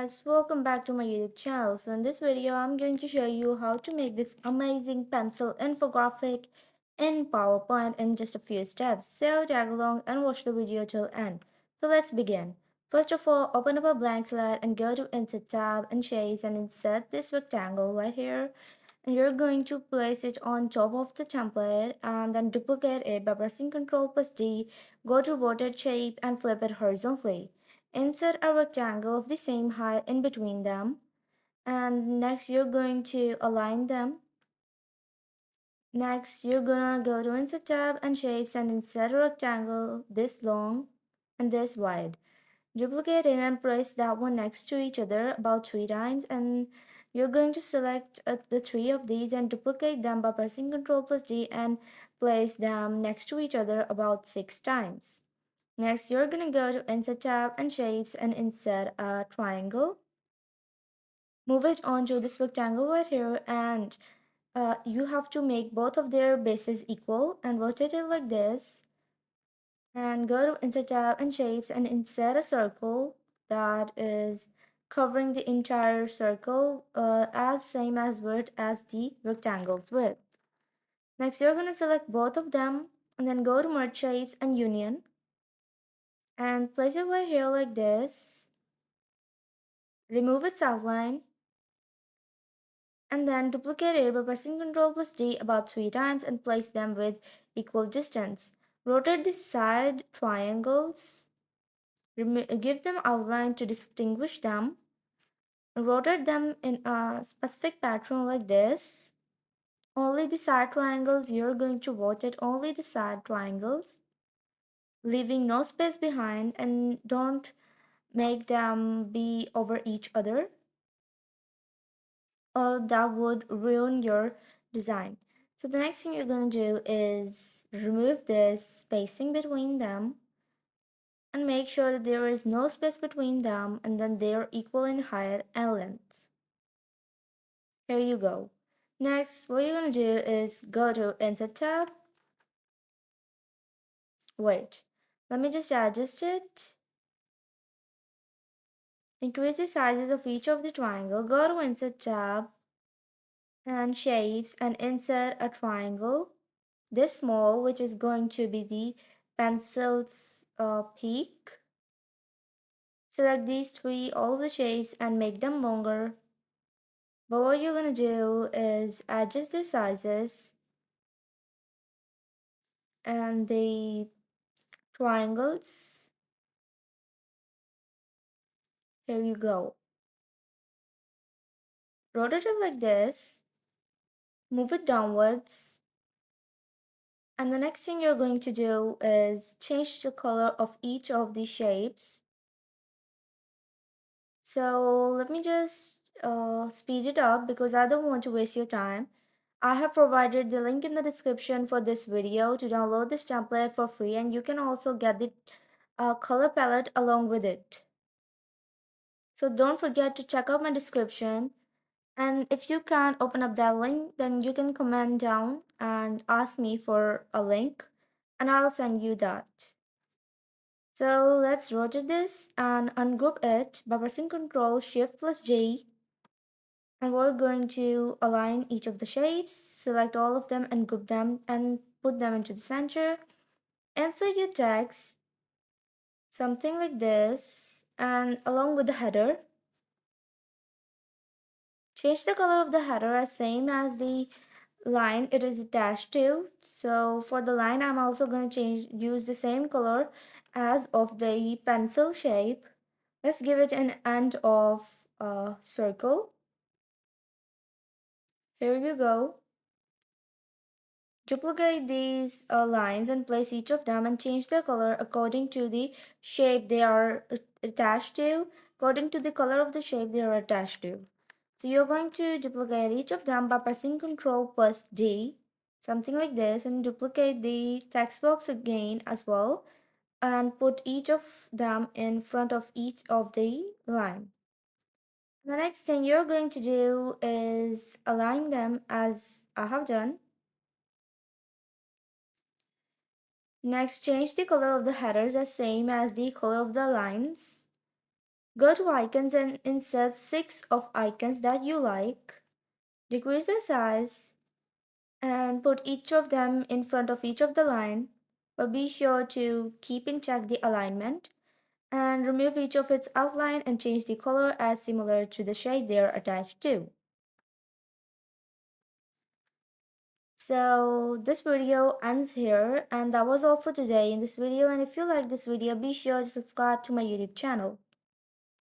Guys, welcome back to my YouTube channel. So in this video, I'm going to show you how to make this amazing pencil infographic in PowerPoint in just a few steps. So tag along and watch the video till end. So let's begin. First of all, open up a blank slide and go to Insert tab and Shapes and insert this rectangle right here. And you're going to place it on top of the template and then duplicate it by pressing Ctrl plus D, go to rotate shape and flip it horizontally. Insert a rectangle of the same height in between them. And next you're going to align them. Next you're gonna go to Insert tab and Shapes and insert a rectangle this long and this wide. Duplicate it and place that one next to each other about 3 times, and you're going to select the three of these and duplicate them by pressing Ctrl plus D and place them next to each other about 6 times. Next, you're gonna go to Insert tab and Shapes and insert a triangle. Move it onto this rectangle right here, and you have to make both of their bases equal and rotate it like this. And go to Insert tab and Shapes and insert a circle that is covering the entire circle as same as width as the rectangle's width. Next, you're gonna select both of them and then go to Merge Shapes and Union and place it right here like this. Remove its outline and then duplicate it by pressing Ctrl plus D about 3 times and place them with equal distance. Rotate the side triangles, give them outline to distinguish them, rotate them in a specific pattern like this. Only the side triangles, you're going to rotate only the side triangles, leaving no space behind, and don't make them be over each other, or that would ruin your design. So the next thing you're going to do is remove this spacing between them and make sure that there is no space between them and then they're equal in height and length. Here you go. Next, what you're going to do is go to Insert tab. Wait, let me just adjust it. Increase the sizes of each of the triangle. Go to Insert tab and Shapes and insert a triangle this small, which is going to be the pencil's peak. Select these three, all of the shapes, and make them longer. But what you're going to do is adjust the sizes and the triangles. Here you go. Rotate it like this. Move it downwards. And the next thing you're going to do is change the color of each of the shapes. So let me just speed it up because I don't want to waste your time. I have provided the link in the description for this video to download this template for free, and you can also get the color palette along with it. So don't forget to check out my description, and if you can't open up that link, then you can comment down and ask me for a link and I'll send you that. So let's rotate this and ungroup it by pressing Ctrl Shift plus J. And we're going to align each of the shapes, select all of them and group them and put them into the center. Insert your text, something like this, and along with the header. Change the color of the header as same as the line it is attached to. So for the line, I'm also going to use the same color as of the pencil shape. Let's give it an end of a circle. Here you go. Duplicate these lines and place each of them and change their color according to the shape they are attached to, according to the color of the shape they are attached to. So you're going to duplicate each of them by pressing Ctrl plus D, something like this, and duplicate the text box again as well, and put each of them in front of each of the line. The next thing you're going to do is align them as I have done. Next, change the color of the headers as same as the color of the lines. Go to icons and insert 6 of icons that you like. Decrease their size and put each of them in front of each of the line, but be sure to keep in check the alignment and remove each of its outline and change the color as similar to the shape they are attached to. So this video ends here, and that was all for today in this video, and if you like this video be sure to subscribe to my YouTube channel.